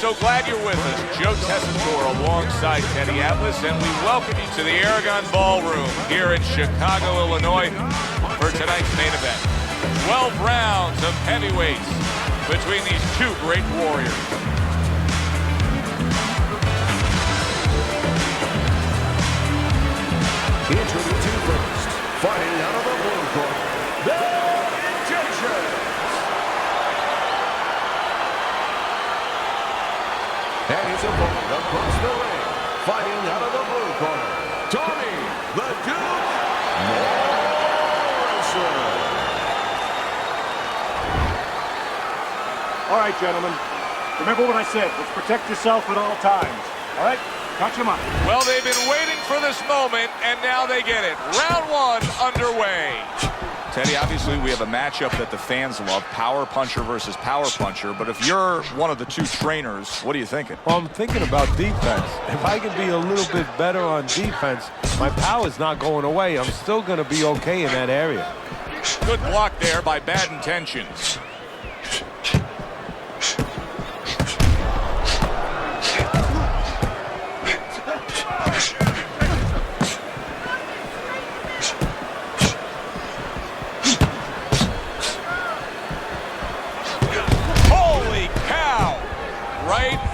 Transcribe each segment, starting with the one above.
so glad you're with us. Joe Tessitore alongside Teddy Atlas, and we welcome you to the Aragon Ballroom here in Chicago, Illinois for tonight's main event. 12 rounds of heavyweights between these two great warriors. Introducing first, fighting out of the blue corner, the Egyptians. And his opponent across the ring, fighting out of the blue corner, Tomi, the Duke, Morison. All right, gentlemen. Remember what I said. Let's protect yourself at all times. All right? Catch him up. Well, they've been waiting for this moment, and now they get it. Round one underway. Teddy, obviously we have a matchup that the fans love, power puncher versus power puncher, but if you're one of the two trainers, what are you thinking? Well, I'm thinking about defense. If I can be a little bit better on defense, my power's not going away. I'm still going to be okay in that area. Good block there by Bad Intentions.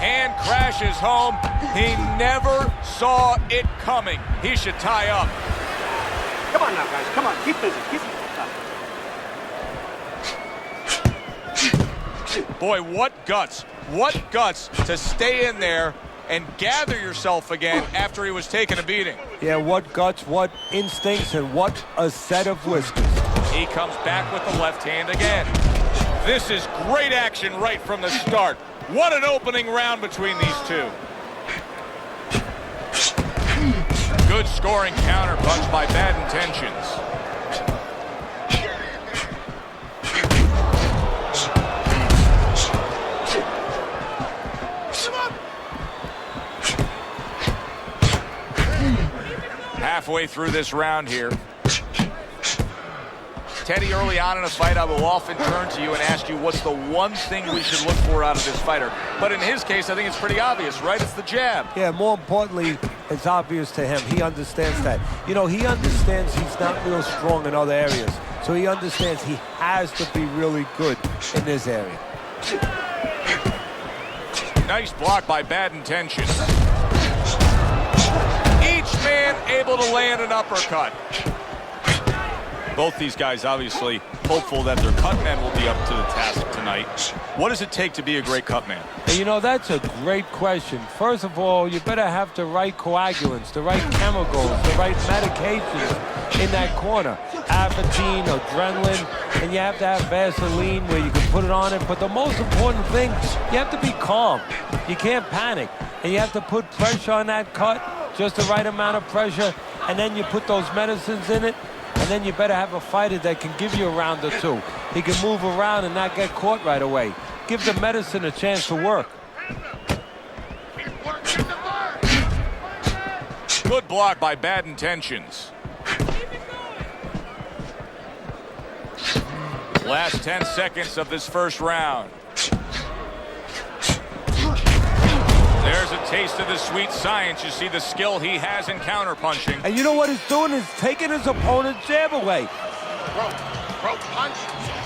Hand crashes home. He never saw it coming. He should tie up. Come on now, guys. Come on. Keep busy. Boy, what guts. What guts to stay in there and gather yourself again after he was taking a beating. Yeah, what guts, what instincts, and what a set of whiskers. He comes back with the left hand again. This is great action right from the start. What an opening round between these two. Good scoring counterpunch by Bad Intentions. Halfway through this round here. Teddy, early on in a fight, I will often turn to you and ask you what's the one thing we should look for out of this fighter. But in his case, I think it's pretty obvious, right? It's the jab. Yeah, more importantly, it's obvious to him. He understands that. You know, he understands he's not real strong in other areas. So he understands he has to be really good in this area. Nice block by Bad Intentions. Each man able to land an uppercut. Both these guys obviously hopeful that their cut men will be up to the task tonight. What does it take to be a great cut man? And you know, that's a great question. First of all, you better have the right coagulants, the right chemicals, the right medications in that corner. Avidine, adrenaline, and you have to have Vaseline where you can put it on it. But the most important thing, you have to be calm. You can't panic. And you have to put pressure on that cut, just the right amount of pressure, and then you put those medicines in it. And then you better have a fighter that can give you a round or two. He can move around and not get caught right away. Give the medicine a chance to work. Good block by Bad Intentions. Last 10 seconds of this first round. There's a taste of the sweet science. You see the skill he has in counterpunching. And you know what he's doing is taking his opponent's jab away. Bro, punch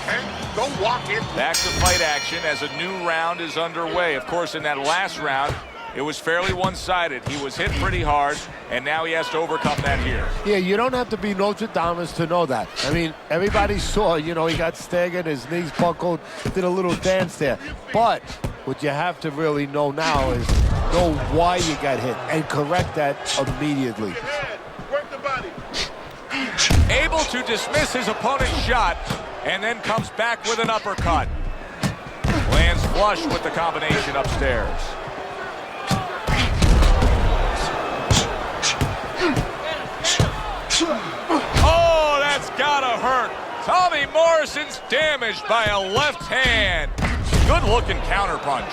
and don't walk in. Back to fight action as a new round is underway. Of course, in that last round, it was fairly one-sided. He was hit pretty hard, and now he has to overcome that here. Yeah, you don't have to be Nostradamus to know that. I mean, everybody saw, you know, he got staggered, his knees buckled, did a little dance there. But what you have to really know now is know why you got hit and correct that immediately. Work the body. Able to dismiss his opponent's shot and then comes back with an uppercut. Lands flush with the combination upstairs. Oh, that's gotta hurt. Tomi Morison's damaged by a left hand. Good looking counterpunch.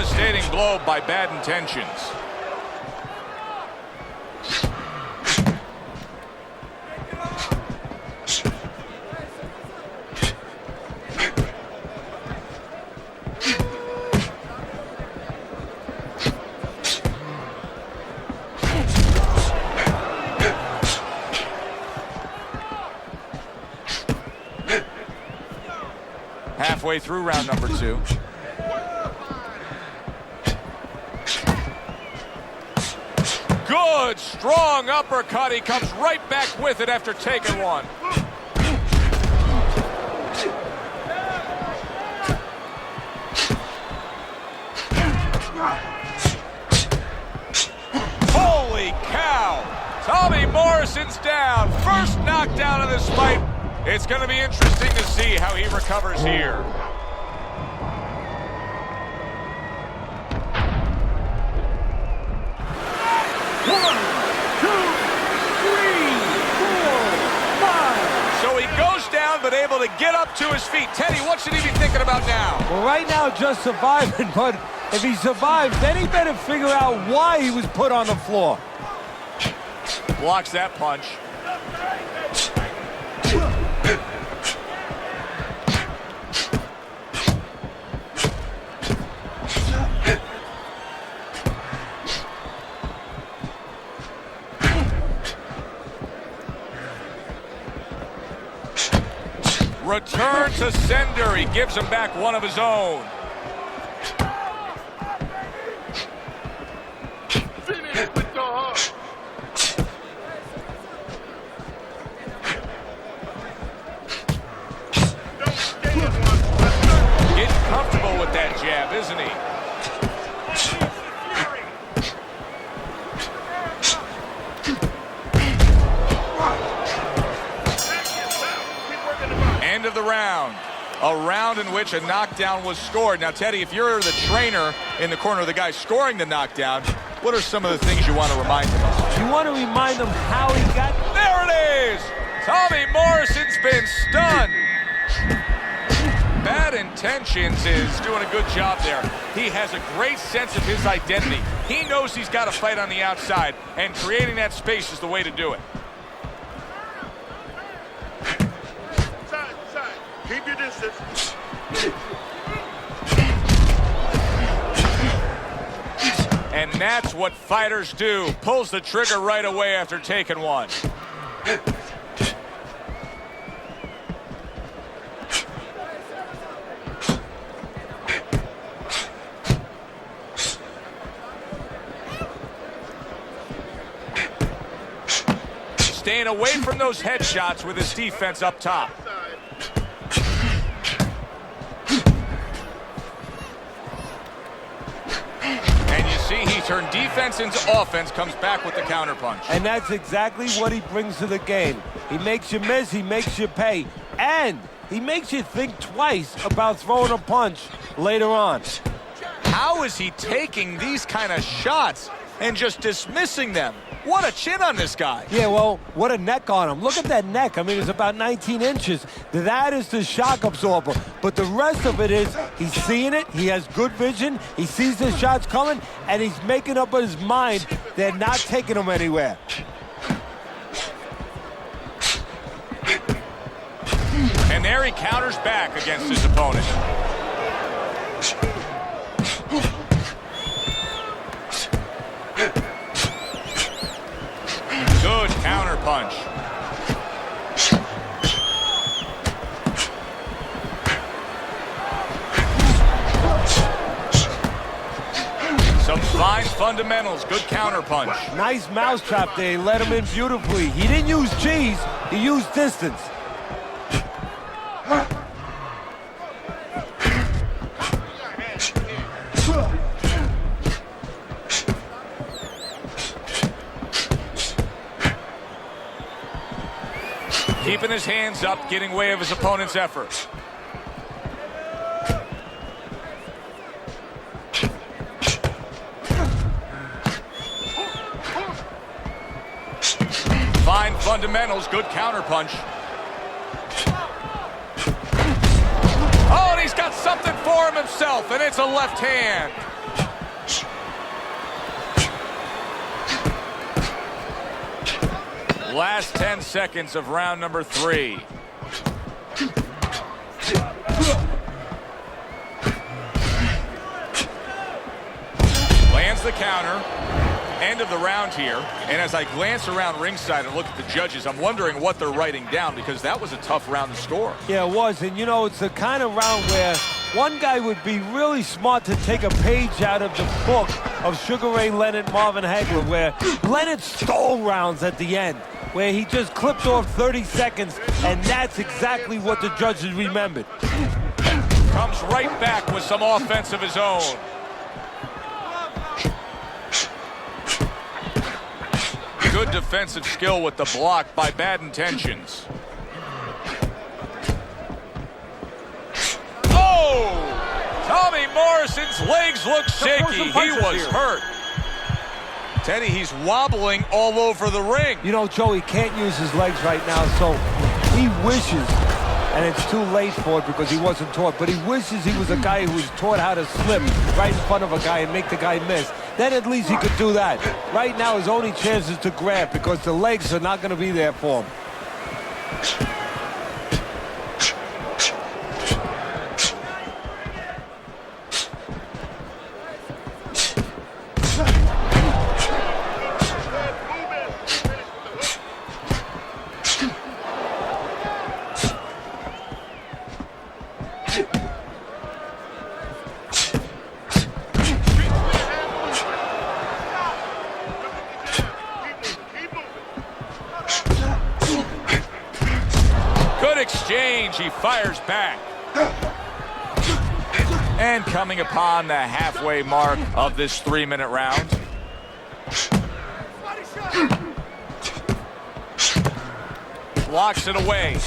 devastating blow by bad intentions. Halfway through round number 2. Good, strong uppercut. He comes right back with it after taking one. Holy cow! Tommy Morison's down. First knockdown of this fight. It's going to be interesting to see how he recovers here. One, two, three, four, five. So he goes down, but able to get up to his feet. Teddy, what should he be thinking about now? Well, right now, just surviving, but if he survives, then he better figure out why he was put on the floor. Blocks that punch. Return to sender. He gives him back one of his own. Finish with the hook. Don't stay in one. Getting comfortable with that jab, isn't he? End of the round. A round in which a knockdown was scored. Now, Teddy, if you're the trainer in the corner of the guy scoring the knockdown, what are some of the things you want to remind him of? You want to remind him how he got... There it is! Tommy Morison's been stunned. Bad Intentions is doing a good job there. He has a great sense of his identity. He knows he's got to fight on the outside, and creating that space is the way to do it. Side, side. Keep your distance. And that's what fighters do. Pulls the trigger right away after taking one. Staying away from those headshots with his defense up top. And you see he turned defense into offense, comes back with the counterpunch. And that's exactly what he brings to the game. He makes you miss, he makes you pay, and he makes you think twice about throwing a punch later on. How is he taking these kind of shots and just dismissing them? What a chin on this guy. Yeah, well, what a neck on him. Look at that neck. I mean, it's about 19 inches. That is the shock absorber. But the rest of it is he's seeing it. He has good vision. He sees the shots coming, and he's making up in his mind they're not taking him anywhere. And there he counters back against his opponent. Good counter punch. Some fine fundamentals. Good counter punch. Nice mousetrap there. He let him in beautifully. He didn't use cheese. He used distance. Keeping his hands up, getting way of his opponent's efforts. Fine fundamentals, good counterpunch. Oh, and he's got something for him himself, and it's a left hand. Last 10 seconds of round number 3. Lands the counter. End of the round here. And as I glance around ringside and look at the judges, I'm wondering what they're writing down, because that was a tough round to score. Yeah, it was. And, you know, it's the kind of round where one guy would be really smart to take a page out of the book of Sugar Ray Leonard, Marvin Hagler, where Leonard stole rounds at the end, where he just clipped off 30 seconds, and that's exactly what the judges remembered. Comes right back with some offense of his own. Good defensive skill with the block by Bad Intentions. Oh! Tommy Morrison's legs look shaky. He was hurt. Teddy, he's wobbling all over the ring. You know, Joey can't use his legs right now, so he wishes, and it's too late for it because he wasn't taught, but he wishes he was a guy who was taught how to slip right in front of a guy and make the guy miss. Then at least he could do that. Right now, his only chance is to grab because the legs are not going to be there for him. Exchange, he fires back. And coming upon the halfway mark of this 3-minute round. Blocks it away.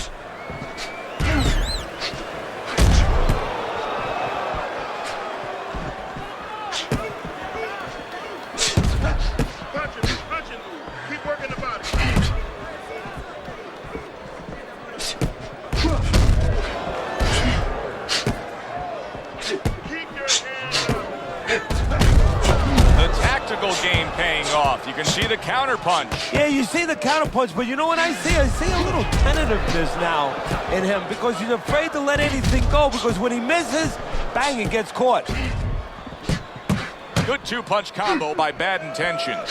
Keep working the body. Game paying off. You can see the counter punch. Yeah, you see the counter punch, but you know what I see? I see a little tentativeness now in him because he's afraid to let anything go, because when he misses, bang, it gets caught. Good 2-punch combo by Bad Intentions.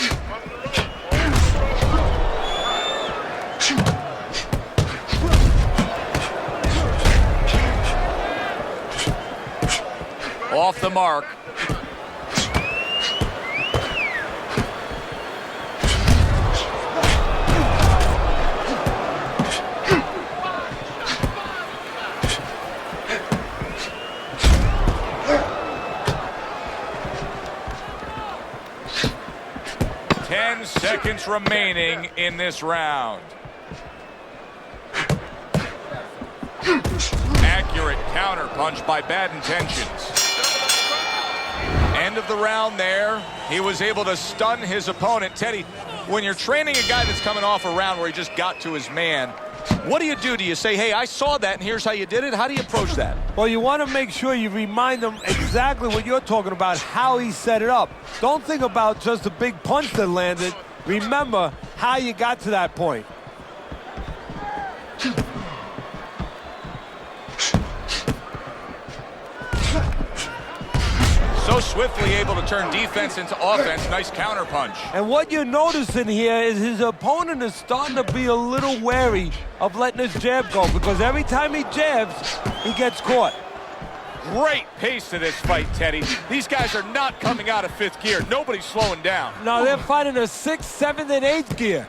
Off the mark. Seconds remaining in this round. Accurate counter punch by Bad Intentions. End of the round there. He was able to stun his opponent. Teddy, when you're training a guy that's coming off a round where he just got to his man, what do you do? Do you say, hey, I saw that and here's how you did it? How do you approach that? Well, you want to make sure you remind him exactly what you're talking about, how he set it up. Don't think about just the big punch that landed. Remember how you got to that point. So swiftly able to turn defense into offense. Nice counter punch. And what you're noticing here is his opponent is starting to be a little wary of letting his jab go, because every time he jabs, he gets caught. Great pace to this fight, Teddy. These guys are not coming out of 5th gear. Nobody's slowing down. No, they're fighting a 6th, 7th, and 8th gear.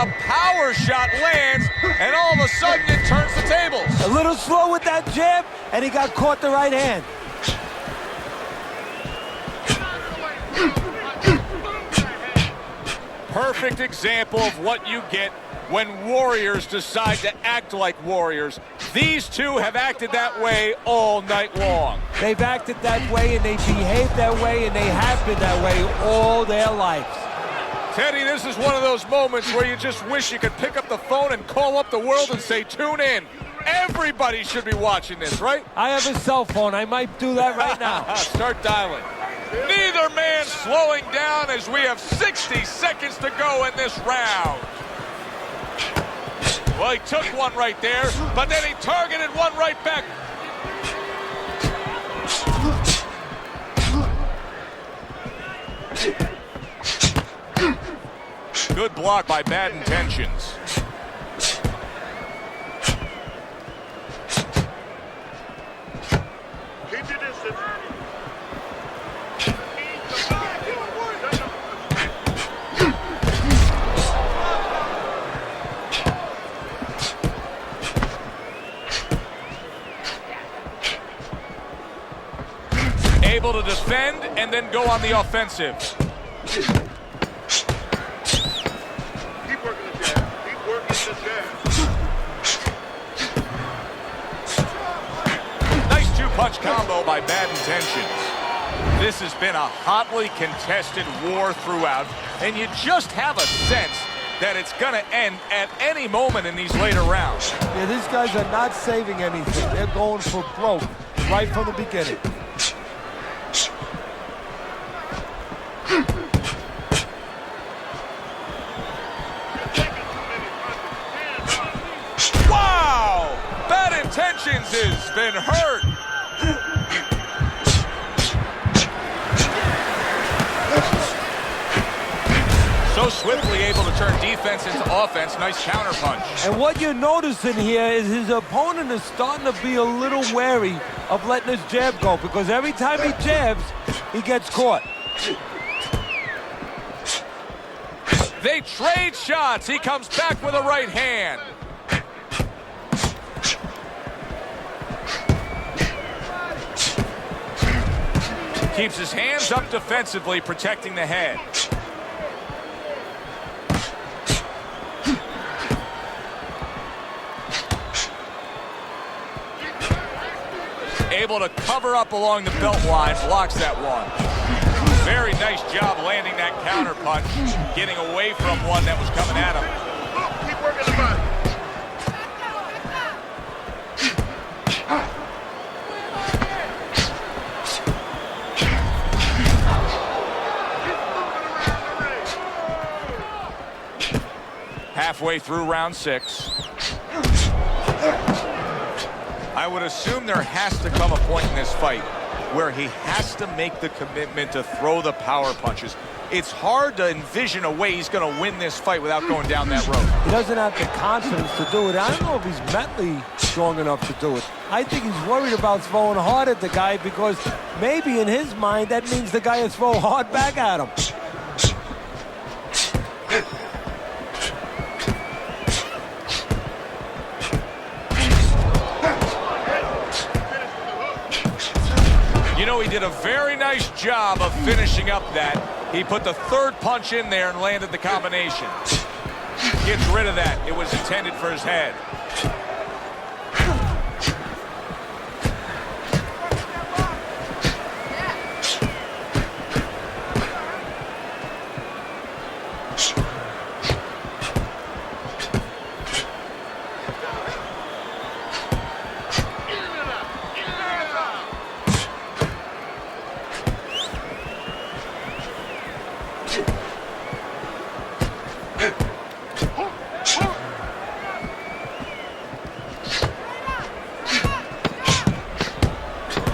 a power shot lands, and all of a sudden it turns the tables. A little slow with that jab, and he got caught the right hand. Perfect example of what you get when warriors decide to act like warriors. These two have acted that way all night long. They've acted that way, and they behaved that way, and they have been that way all their lives. Teddy, this is one of those moments where you just wish you could pick up the phone and call up the world and say, tune in. Everybody should be watching this, right? I have a cell phone. I might do that right now. Start dialing. Neither man slowing down as we have 60 seconds to go in this round. Well, he took one right there, but then he targeted one right back. Good block by Bad Intentions. Keep your distance. Able to defend and then go on the offensive. Keep working the jab. Keep working the jab. Nice two-punch combo by Bad Intentions. This has been a hotly contested war throughout, and you just have a sense that it's going to end at any moment in these later rounds. Yeah, these guys are not saving anything. They're going for broke right from the beginning. Wow! Bad Intentions has been hurt. So swiftly able to turn defense into offense. Nice counterpunch. And what you're noticing here is his opponent is starting to be a little wary of letting his jab go, because every time he jabs, he gets caught. They trade shots. He comes back with a right hand. Keeps his hands up defensively, protecting the head. Able to cover up along the belt line, blocks that one. Very nice job landing that counter punch, getting away from one that was coming at him. Keep working the body. Halfway through round 6. I would assume there has to come a point in this fight where he has to make the commitment to throw the power punches. It's hard to envision a way he's going to win this fight without going down that road. He doesn't have the confidence to do it. I don't know if he's mentally strong enough to do it. I think he's worried about throwing hard at the guy, because maybe in his mind that means the guy will throw hard back at him. You know, he did a very nice job of finishing up that. He put the third punch in there and landed the combination. Gets rid of that. It was intended for his head.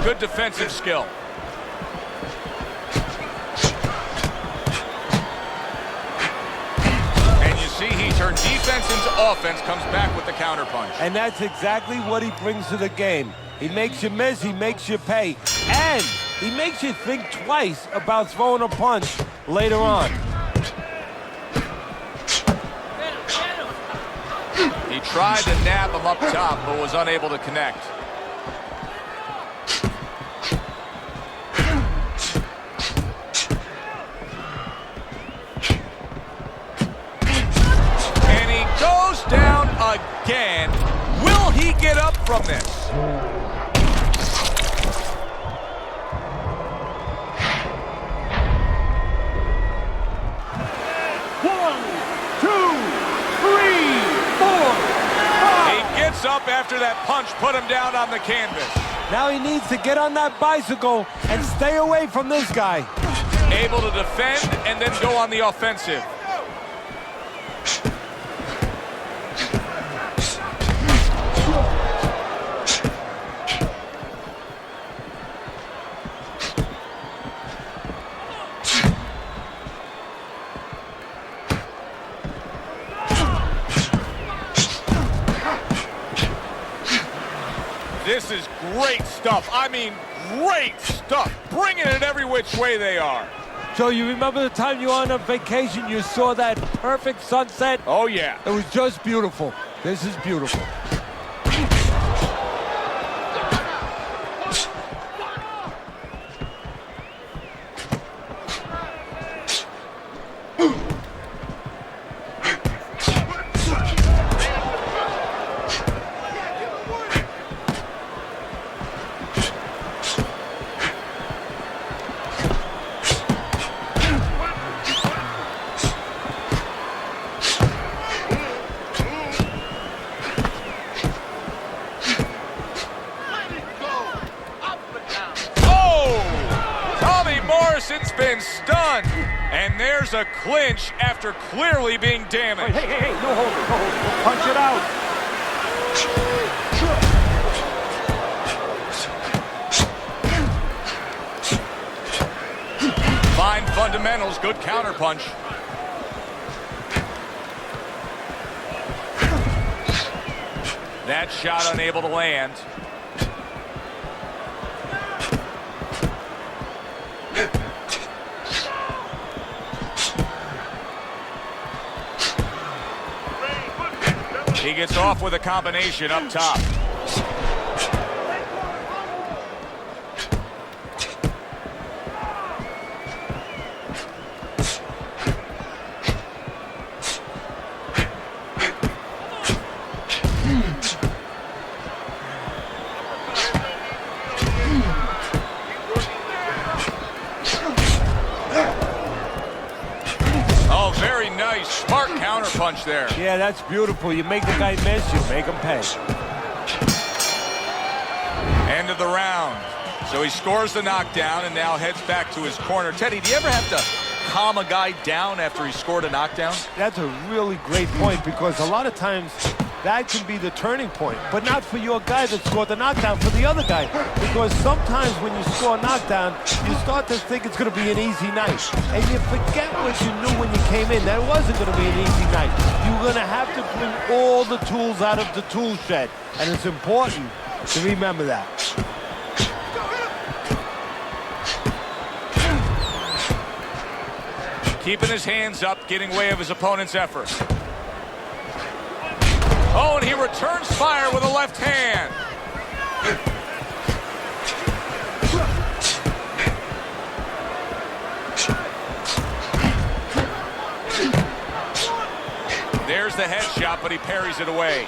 Good defensive skill. And you see he turned defense into offense, comes back with the counterpunch. And that's exactly what he brings to the game. He makes you miss, he makes you pay, and he makes you think twice about throwing a punch later on. Tried to nab him up top, but was unable to connect. And he goes down again. Will he get up from this? Up after that punch put him down on the canvas. Now he needs to get on that bicycle and stay away from this guy. Able to defend and then go on the offensive. This is great stuff. I mean, great stuff. Bringing it every which way they are. So you remember the time you were on a vacation, you saw that perfect sunset? Oh, yeah. It was just beautiful. This is beautiful. Morison's been stunned, and there's a clinch after clearly being damaged. Hey, no holding, no holding. We'll punch it out. Fine fundamentals, good counterpunch. That shot unable to land. He gets off with a combination up top. Oh, very nice, smart counterpunch there. Yeah, that's beautiful. You make the guy miss, you make him pay. End of the round. So he scores the knockdown and now heads back to his corner. Teddy, do you ever have to calm a guy down after he scored a knockdown? That's a really great point, because a lot of times that can be the turning point, but not for your guy that scored the knockdown, for the other guy. Because sometimes when you score a knockdown, you start to think it's going to be an easy night, and you forget what you knew when you came in. That wasn't going to be an easy night. You're going to have to bring all the tools out of the tool shed, and it's important to remember that. Keeping his hands up, getting way of his opponent's effort. Oh, and he returns fire with a left hand. There's the headshot, but he parries it away.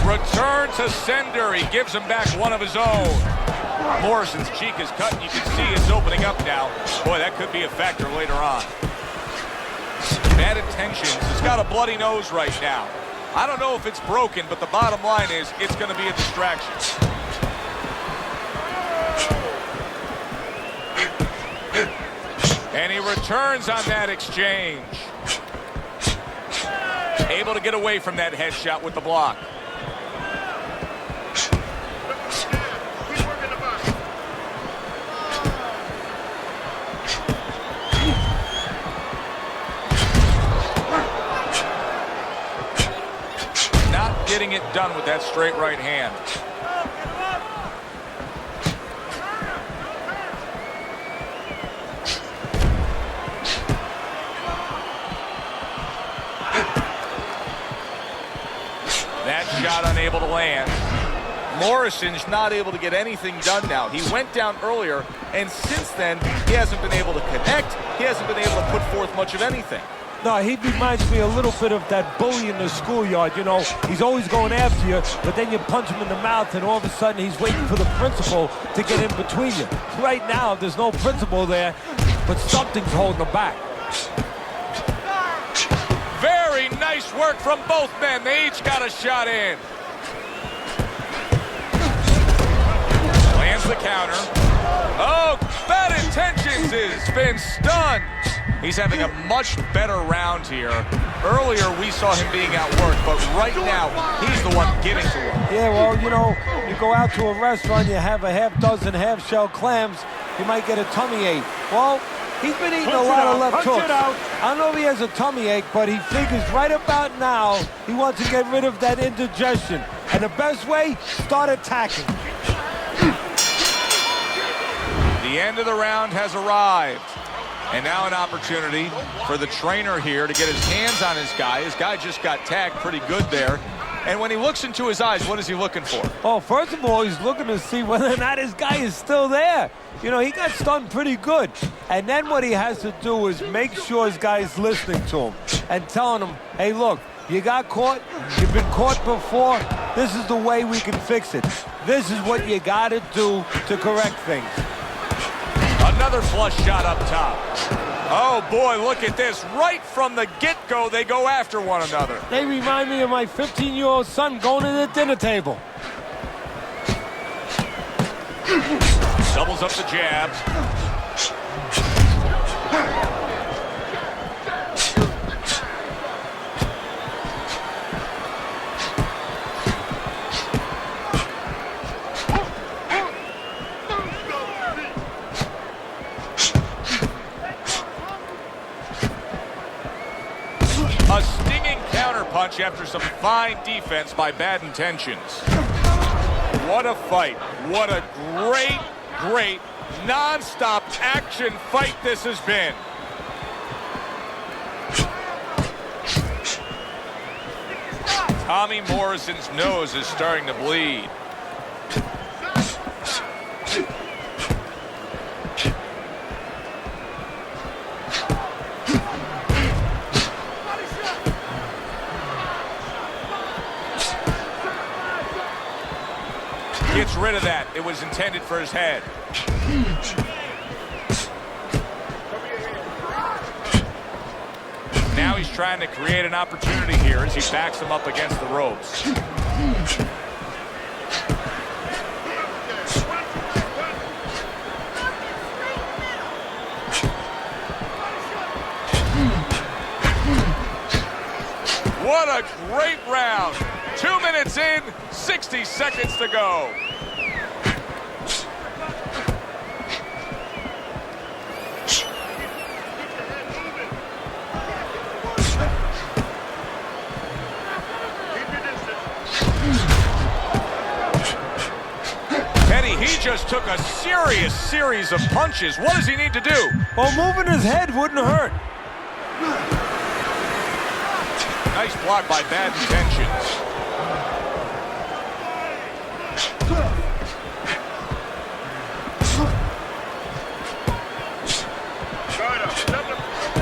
Return to sender. He gives him back one of his own. Morison's cheek is cut, and you can see it's opening up now. Boy, that could be a factor later on. Bad intentions. He's got a bloody nose right now. I don't know if it's broken, but the bottom line is it's going to be a distraction. And he returns on that exchange. Able to get away from that headshot with the block. Getting it done with that straight right hand. land. Morison's not able to get anything done now. He went down earlier, and since then, he hasn't been able to connect. He hasn't been able to put forth much of anything. No, he reminds me a little bit of that bully in the schoolyard. You know, he's always going after you, but then you punch him in the mouth, and all of a sudden he's waiting for the principal to get in between you. Right now, there's no principal there, but something's holding him back. Very nice work from both men. They each got a shot in. Lands the counter. Oh, Bad Intentions has been stunned. He's having a much better round here. Earlier, we saw him being outworked, but right now, he's the one giving to him. Yeah, well, you know, you go out to a restaurant, you have a half-dozen half-shell clams, you might get a tummy ache. Well, he's been eating a lot of left hooks. I don't know if he has a tummy ache, but he figures right about now he wants to get rid of that indigestion. And the best way, start attacking. The end of the round has arrived. And now an opportunity for the trainer here to get his hands on his guy. His guy just got tagged pretty good there. And when he looks into his eyes, what is he looking for? Oh, first of all, he's looking to see whether or not his guy is still there. You know, he got stunned pretty good. And then what he has to do is make sure his guy is listening to him and telling him, hey, look, you got caught. You've been caught before. This is the way we can fix it. This is what you got to do to correct things. Another flush shot up top. Oh, boy, look at this. Right from the get-go, they go after one another. They remind me of my 15-year-old son going to the dinner table. Doubles up the jabs. A stinging counterpunch after some fine defense by Bad Intentions. What a fight. What a great, great, non-stop action fight this has been. Tommy Morison's nose is starting to bleed. Gets rid of that. It was intended for his head. Now he's trying to create an opportunity here as he backs him up against the ropes. What a great round. 2 minutes in, 60 seconds to go. He just took a serious series of punches. What does he need to do? Well, moving his head wouldn't hurt. Nice block by Bad Intentions.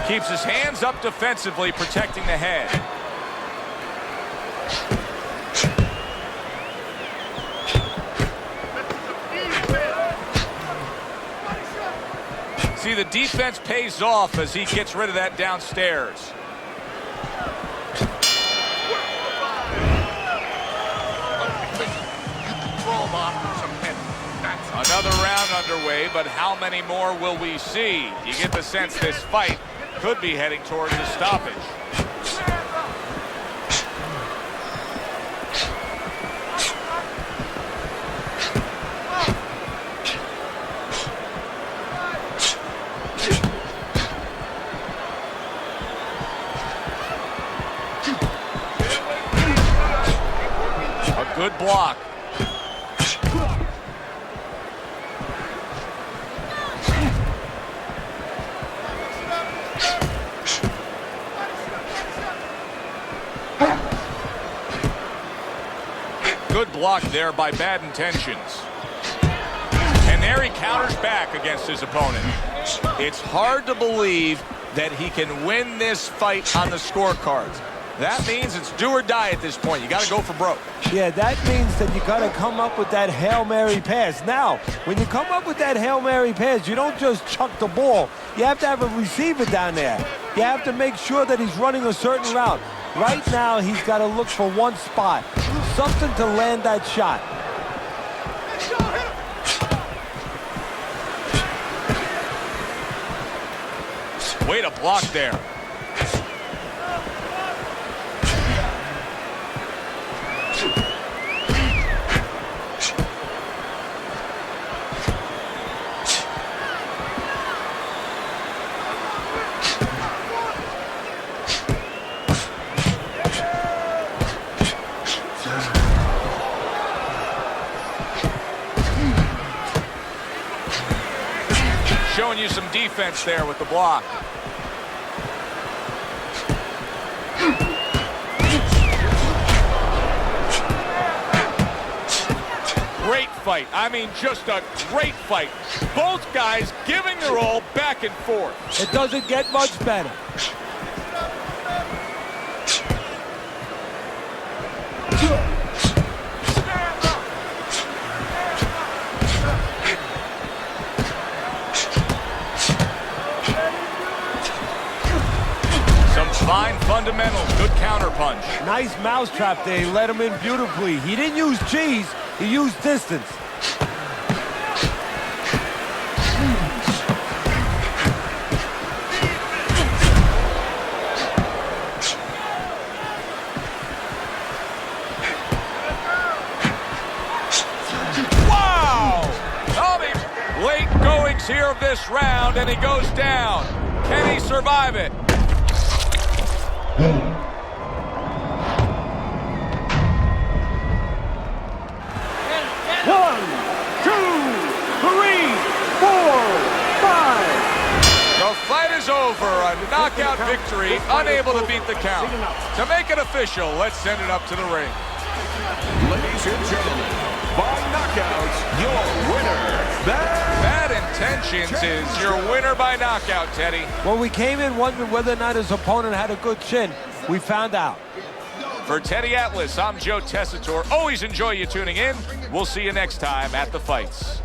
Keeps his hands up defensively, protecting the head. See, the defense pays off as he gets rid of that downstairs. Another round underway, but how many more will we see? You get the sense this fight could be heading towards a stoppage. A good block. Good blocked there by bad intentions. And there he counters back against his opponent. It's hard to believe that he can win this fight on the scorecards. That means it's do or die at this point. You got to go for broke. Yeah, that means that you got to come up with that Hail Mary pass. Now, when you come up with that Hail Mary pass, you don't just chuck the ball. You have to have a receiver down there. You have to make sure that he's running a certain route. Right now, he's got to look for one spot, something to land that shot. Way to block there. Showing you some defense there with the block. Great fight. I mean, just a great fight. Both guys giving their all back and forth. It doesn't get much better. Fine fundamentals, good counter punch. Nice mousetrap there. He let him in beautifully. He didn't use cheese, he used distance. Wow! Tomi, late goings here of this round, and he goes down. Can he survive it? 1, 2, 3, 4, 5. The fight is over. A knockout victory, unable to beat the count. To make it official, let's send it up to the ring. Ladies and gentlemen, by knockouts, your winner, Bad Intentions is your winner by knockout, Teddy. When we came in wondering whether or not his opponent had a good chin, we found out. For Teddy Atlas, I'm Joe Tessitore. Always enjoy you tuning in. We'll see you next time at the fights.